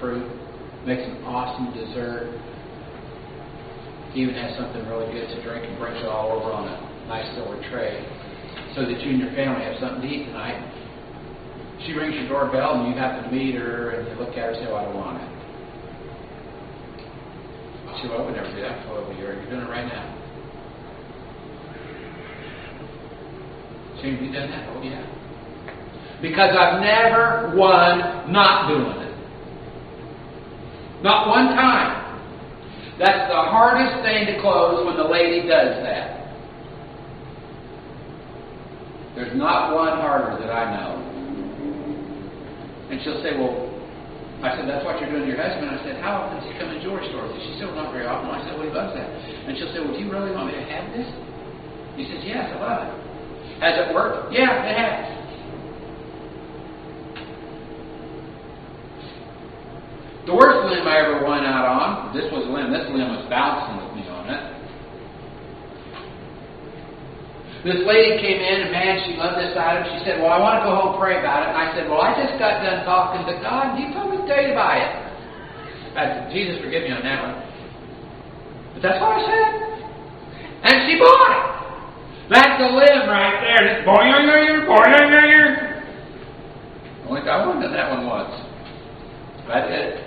fruit. Makes an awesome dessert. He even has something really good to drink and brings it all over on a nice silver tray so that you and your family have something to eat tonight. She rings your doorbell and you happen to meet her and you look at her and say, "Oh, I don't want it." She said, "Well, I would never do that for over a year. You're doing it right now." Shouldn't you done that? Oh, yeah. Because I've never won not doing it. Not one time. That's the hardest thing to close when the lady does that. There's not one harder that I know. And she'll say, "Well," I said, "that's what you're doing to your husband." I said, "How often does he come to the jewelry store?" She said, "Well, not very often." I said, "Well, he loves that." And she'll say, "Well, do you really want me to have this?" He says, "Yes, I love it." Has it worked? Yeah, it has. The worst limb I ever won out on, this was a limb. This limb was bouncing with me on it. This lady came in and, man, she loved this item. She said, "Well, I want to go home and pray about it." And I said, "Well, I just got done talking to God. He told me to tell you to buy it." I said, "Jesus, forgive me on that one." But that's what I said. And she bought it. That's the limb right there. It's boing. Only I won that one once. I did.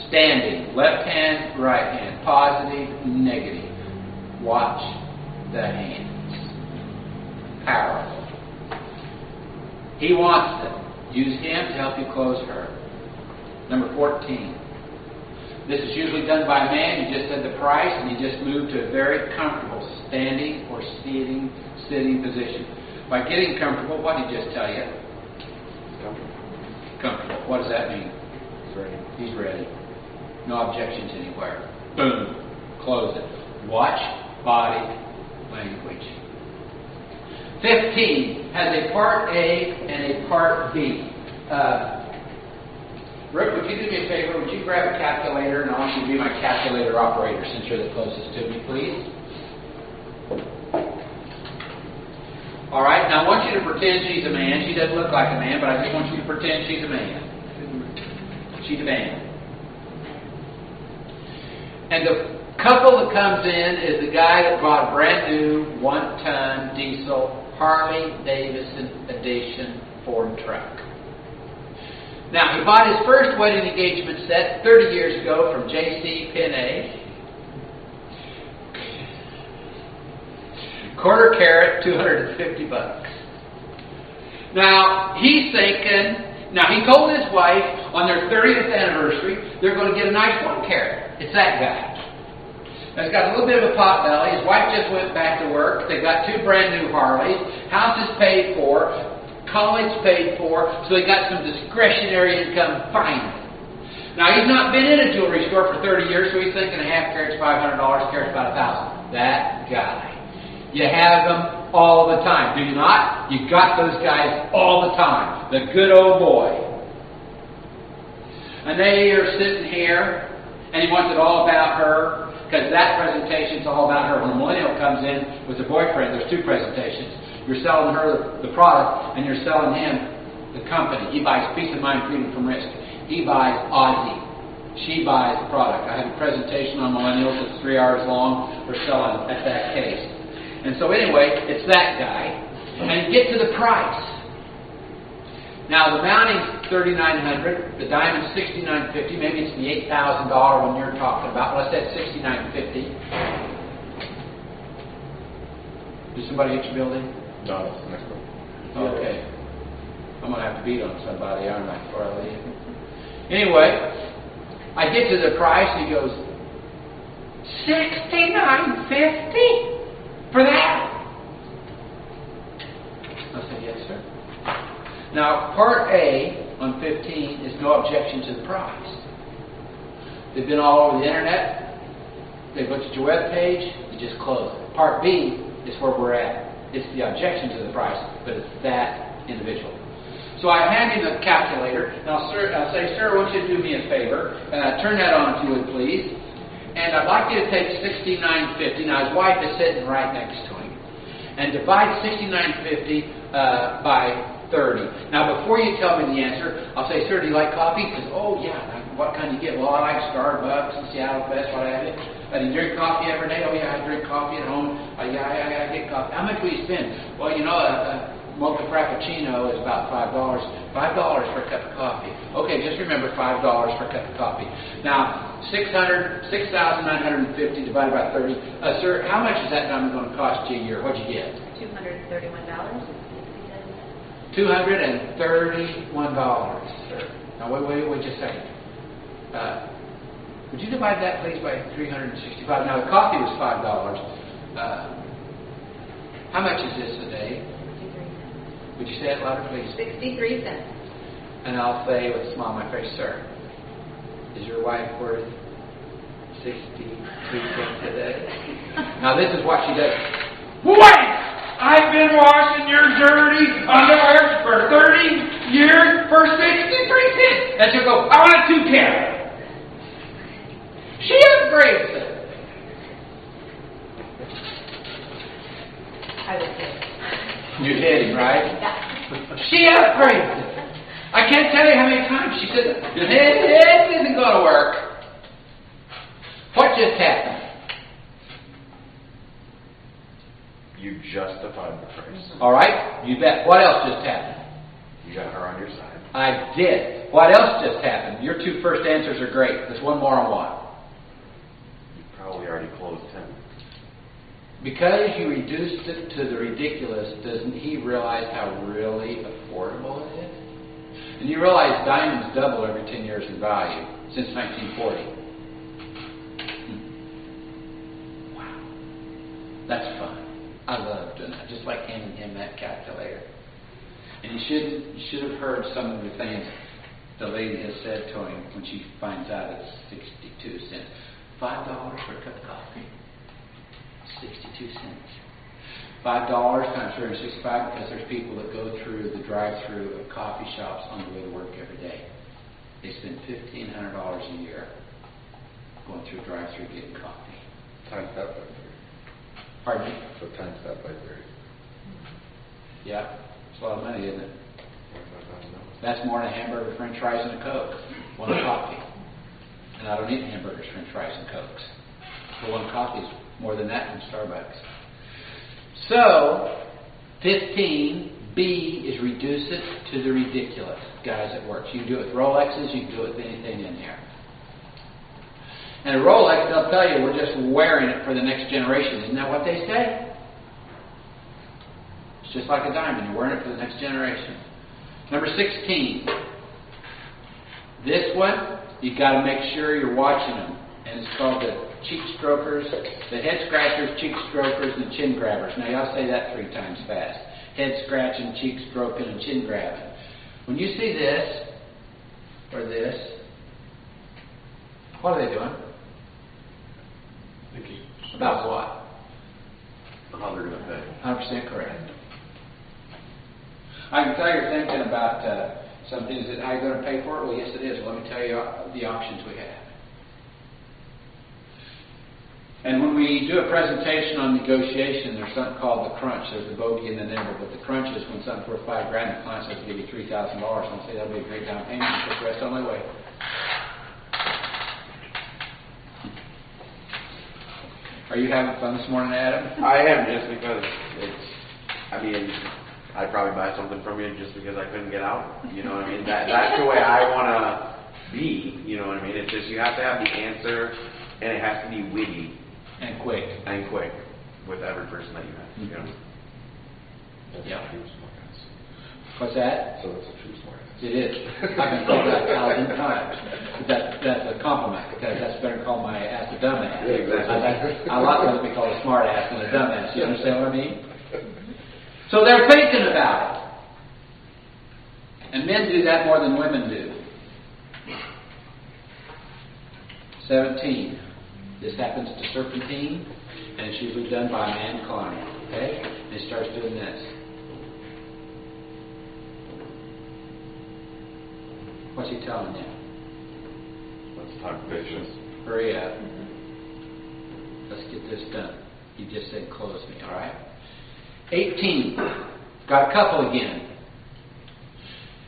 Standing, left hand, right hand, positive, negative. Watch the hands. Powerful. He wants them. Use him to help you close her. Number 14. This is usually done by a man. You just said the price and you just move to a very comfortable standing or sitting position. By getting comfortable, what did he just tell you? Comfortable. What does that mean? He's ready. He's ready. No objections anywhere. Boom. Close it. Watch body language. 15 has a part A and a part B. Rick, would you do me a favor? Would you grab a calculator, and I want you to be my calculator operator since you're the closest to me, please? All right. Now I want you to pretend she's a man. She doesn't look like a man, but I just want you to pretend she's a man. She's a man. And the couple that comes in is the guy that bought a brand new 1-ton diesel Harley Davidson Edition Ford truck. Now, he bought his first wedding engagement set 30 years ago from J.C. Penney. Quarter carat, $250. Now, he's thinking, he told his wife on their 30th anniversary, they're going to get a nice 1 carat. It's that guy. Now, he's got a little bit of a pot belly. His wife just went back to work. They've got 2 brand new Harleys. House is paid for. College paid for. So they got some discretionary income finally. Now, he's not been in a jewelry store for 30 years, so he's thinking a half carat's $500, a carat's about $1,000. That guy. You have them all the time. Do you not? You got those guys all the time. The good old boy. And they are sitting here, and he wants it all about her, because that presentation is all about her. When a millennial comes in with a boyfriend, there's 2 presentations. You're selling her the product, and you're selling him the company. He buys peace of mind, freedom from risk. He buys Aussie. She buys the product. I have a presentation on millennials that's 3 hours long. We're selling at that case. And so anyway, it's that guy. And you get to the price. Now the mounting's $3,900, the diamond's $6,950. Maybe it's the $8,000 one you're talking about. Let's say it's $6,950. Did somebody hit your building? No, that's the next one. Okay. I'm going to have to beat on somebody, aren't I, before I leave? Anyway, I get to the price, he goes, $6,950 for that? I said, yes, sir. Now, Part A on 15 is no objection to the price. They've been all over the internet. They've looked at your web page. You just close it. Part B is where we're at. It's the objection to the price, but it's that individual. So I hand him the calculator, and I'll say, "Sir, I want you to do me a favor. Turn that on, if you would, please. And I'd like you to take $6,950. Now, his wife is sitting right next to him. And divide $6,950 by 30. Now, before you tell me the answer, I'll say, sir, do you like coffee? Because, oh, yeah, what kind do you get? Well, I like Starbucks and Seattle Best, what have you. Do you drink coffee every day? Oh, yeah, I drink coffee at home. Yeah, I get coffee. How much will you spend? Well, you know, a mocha frappuccino is about $5. $5 for a cup of coffee. Okay, just remember $5 for a cup of coffee. Now, 6,950 divided by 30. Sir, how much is that number going to cost you a year? What'd you get? $231. $231, sir. Now, wait just a second. Would you divide that, please, by 365? Now, the coffee was $5. How much is this a day? 63 cents. Would you say it louder, please? 63 cents. And I'll say with a smile on my face, sir, is your wife worth 63 cents a day? Now, this is what she does. Wait! I've been washing your dirty underwear for 30 years for 63 cents. And she'll go, I want it 2 carat. She upgrades it. I would say. You're kidding, right? Yeah. She upgrades it. I can't tell you how many times she said, it isn't going to work. What just happened? You justified the price. All right, you bet. What else just happened? You got her on your side. I did. What else just happened? Your 2 first answers are great. There's one more on what? You probably already closed him. Because you reduced it to the ridiculous, doesn't he realize how really affordable it is? And you realize diamonds double every 10 years in value since 1940. Wow. That's fun. I love doing that. Just like handing him that calculator. And you should have heard some of the things the lady has said to him when she finds out it's 62 cents. $5 for a cup of coffee. 62 cents. $5 times 365 because there's people that go through the drive-through of coffee shops on the way to work every day. They spend $1,500 a year going through drive-through getting coffee. Times that by 30. Pardon me? So times that by 30. Yeah, it's a lot of money, isn't it? $45,000. That's more than a hamburger, French fries, and a Coke. One coffee. And I don't eat hamburgers, French fries, and Cokes. But one coffee is more than that from Starbucks. So, 15B is reduce it to the ridiculous. Guys, it works. You can do it with Rolexes, you can do it with anything in there. And a Rolex, they'll tell you, we're just wearing it for the next generation. Isn't that what they say? It's just like a diamond. You're wearing it for the next generation. Number 16. This one, you've got to make sure you're watching them. And it's called the cheek strokers, the head scratchers, cheek strokers, and the chin grabbers. Now, y'all say that 3 times fast. Head scratching, cheek stroking, and chin grabbing. When you see this, or this, what are they doing? About what? How they're going to pay. 100% correct. I can tell you're thinking about some things that how you're going to pay for it. Well, yes, it is. Let me tell you the options we have. And when we do a presentation on negotiation, there's something called the crunch. There's the bogey and the number, but the crunch is when something's worth $5,000, the client says to give you $3,000. And I say that'll be a great down payment and put the rest on my way. Are you having fun this morning, Adam? I am, just because I'd probably buy something from you just because I couldn't get out. You know what I mean? That's the way I want to be. You know what I mean? It's just you have to have the answer, and it has to be witty. And quick. And quick with every person that you have. Mm-hmm. You know? That's Yeah. a true smartass. What's that? So that's a true smartass. It is. I've been told that 1,000 times. But that's a compliment because that's better call my ass a dumbass. Yeah, exactly. I like to be called a smart ass than a dumbass. You understand what I mean? So they're thinking about it. And men do that more than women do. 17. This happens to serpentine, and it's usually done by a man client. Okay? And he starts doing this. What's he telling you? Let's talk patience. Hurry up. Let's get this done. You just said close me, all right? 18. Got a couple again.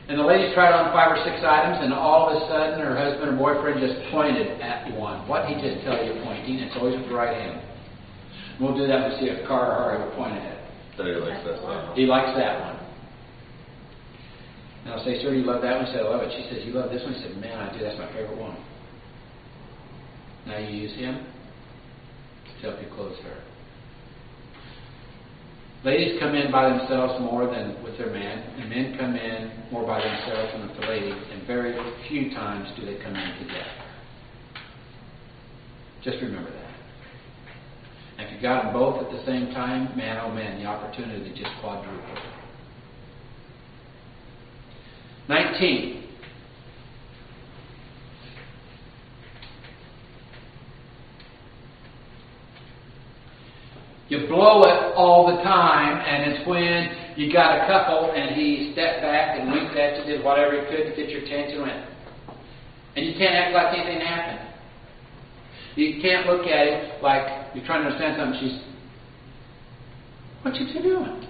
And the lady tried on 5 or 6 items, and all of a sudden her husband or boyfriend just pointed at one. What he just tell you pointing? It's always with the right hand. We'll do that when we see a car or we'll point at it. So he likes that one. He likes that one. And I'll say, sir, you love that one? He said, I love it. She says, you love this one? He said, man, I do. That's my favorite one. Now you use him to help you close her. Ladies come in by themselves more than with their man, and men come in more by themselves than with the lady, and very few times do they come in together. Just remember that. And if you got them both at the same time, man, oh man, the opportunity just quadrupled. 19. You blow it all the time, and it's when you got a couple and he stepped back and winked at you, did whatever he could to get your attention, went. And you can't act like anything happened. You can't look at it like you're trying to understand something. She's, what you two doing?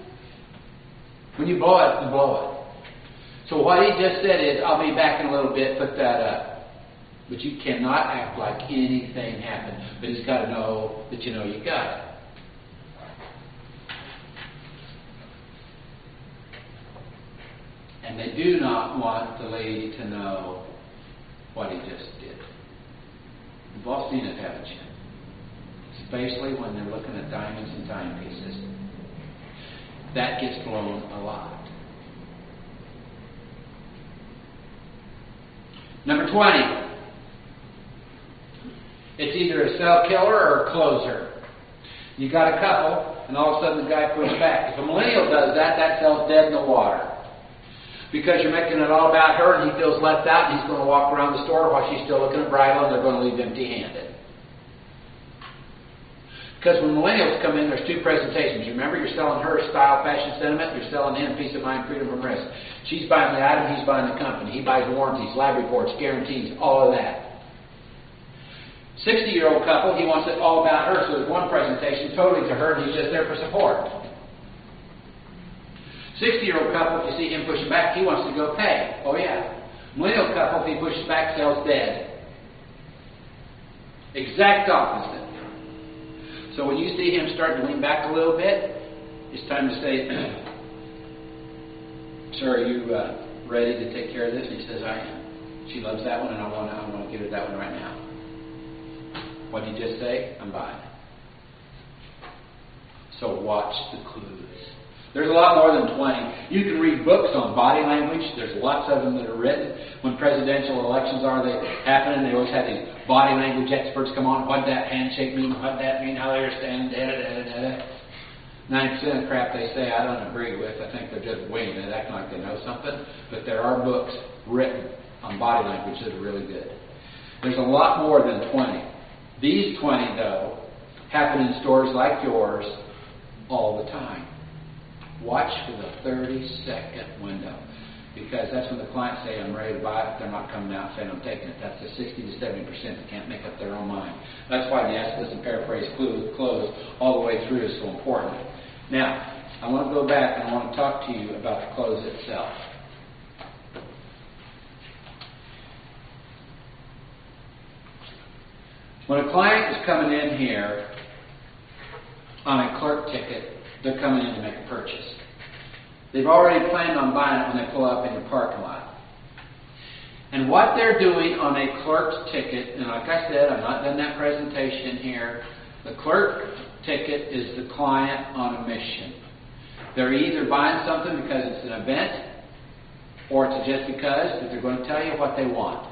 When you blow it, you blow it. So what he just said is, I'll be back in a little bit, put that up. But you cannot act like anything happened. But he's got to know that you know you got it. And they do not want the lady to know what he just did. You've all seen it, haven't you? Especially when they're looking at diamonds and timepieces. That gets blown a lot. Number 20. It's either a sell killer or a closer. You got a couple, and all of a sudden the guy pushes back. If a millennial does that, that sell's dead in the water. Because you're making it all about her and he feels left out and he's going to walk around the store while she's still looking at bridal and they're going to leave empty-handed. Because when millennials come in, there's 2 presentations. Remember, you're selling her style, fashion, sentiment. You're selling him peace of mind, freedom from risk. She's buying the item, he's buying the company. He buys warranties, lab reports, guarantees, all of that. 60-year-old couple, he wants it all about her. So there's one presentation totally to her and he's just there for support. 60-year-old couple, if you see him pushing back, he wants to go pay. Oh, yeah. Millennial couple, if he pushes back, sells dead. Exact opposite. So when you see him starting to lean back a little bit, it's time to say, sir, are you ready to take care of this? And he says, I am. She loves that one, and I want to give her that one right now. What did he just say? I'm buying. So watch the clues. There's a lot more than 20. You can read books on body language. There's lots of them that are written. When presidential elections are happening, they always have these body language experts come on. What that handshake mean? What that mean? How they understand? 90% of the crap they say I don't agree with. I think they're just winging it, acting like they know something. But there are books written on body language that are really good. There's a lot more than 20. These 20, though, happen in stores like yours all the time. Watch for the 30-second window, because that's when the clients say, I'm ready to buy it. They're not coming out saying, I'm taking it. That's the 60 to 70% that can't make up their own mind. That's why the ask, listen, paraphrase, close all the way through is so important. Now, I want to go back and I want to talk to you about the close itself. When a client is coming in here on a clerk ticket, they're coming in to make a purchase. They've already planned on buying it when they pull up in your parking lot. And what they're doing on a clerk's ticket, and like I said, I've not done that presentation here. The clerk ticket is the client on a mission. They're either buying something because it's an event, or it's just because they're going to tell you what they want.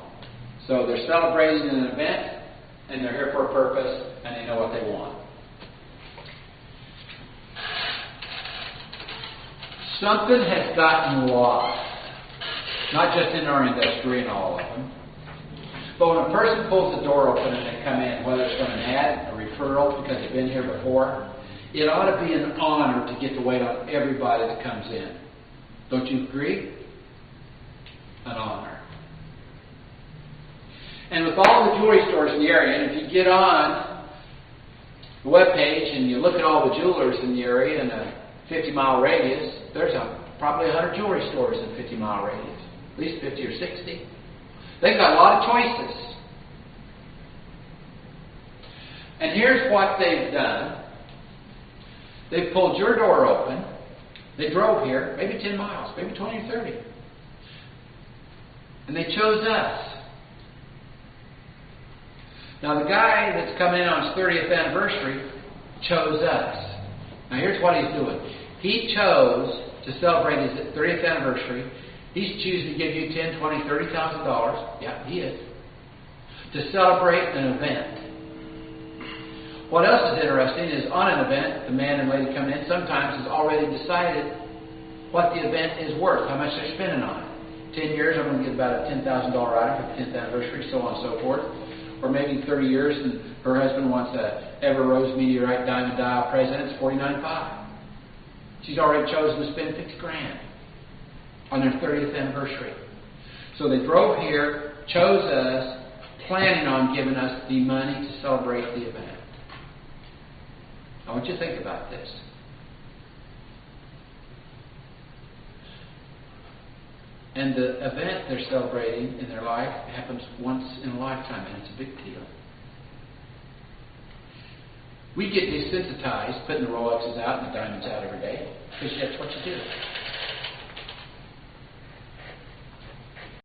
So they're celebrating an event, and they're here for a purpose, and they know what they want. Something has gotten lost, not just in our industry and all of them, but when a person pulls the door open and they come in, whether it's from an ad, a referral, because they've been here before, it ought to be an honor to get to wait on everybody that comes in. Don't you agree? An honor. And with all the jewelry stores in the area, and if you get on the webpage and you look at all the jewelers in the area in a 50-mile radius, there's probably 100 jewelry stores in a 50-mile radius. at least 50 or 60. They've got a lot of choices. And here's what they've done. They've pulled your door open. They drove here, maybe 10 miles, maybe 20 or 30. And they chose us. Now the guy that's coming in on his 30th anniversary chose us. Now here's what he's doing. He chose to celebrate his 30th anniversary. He's choosing to give you $10, $20, $30,000. Yeah, he is. To celebrate an event. What else is interesting is on an event, the man and lady coming in sometimes has already decided what the event is worth, how much they're spending on it. 10 years, I'm going to get about a $10,000 item for the 10th anniversary, so on and so forth. Or maybe 30 years, and her husband wants a Ever Rose Meteorite Diamond Dial President, it's $49,500. She's already chosen to spend $50,000 on their 30th anniversary. So they drove here, chose us, planning on giving us the money to celebrate the event. I want you to think about this. And the event they're celebrating in their life happens once in a lifetime, and it's a big deal. We get desensitized putting the Rolexes out and the diamonds out every day, because that's what you do.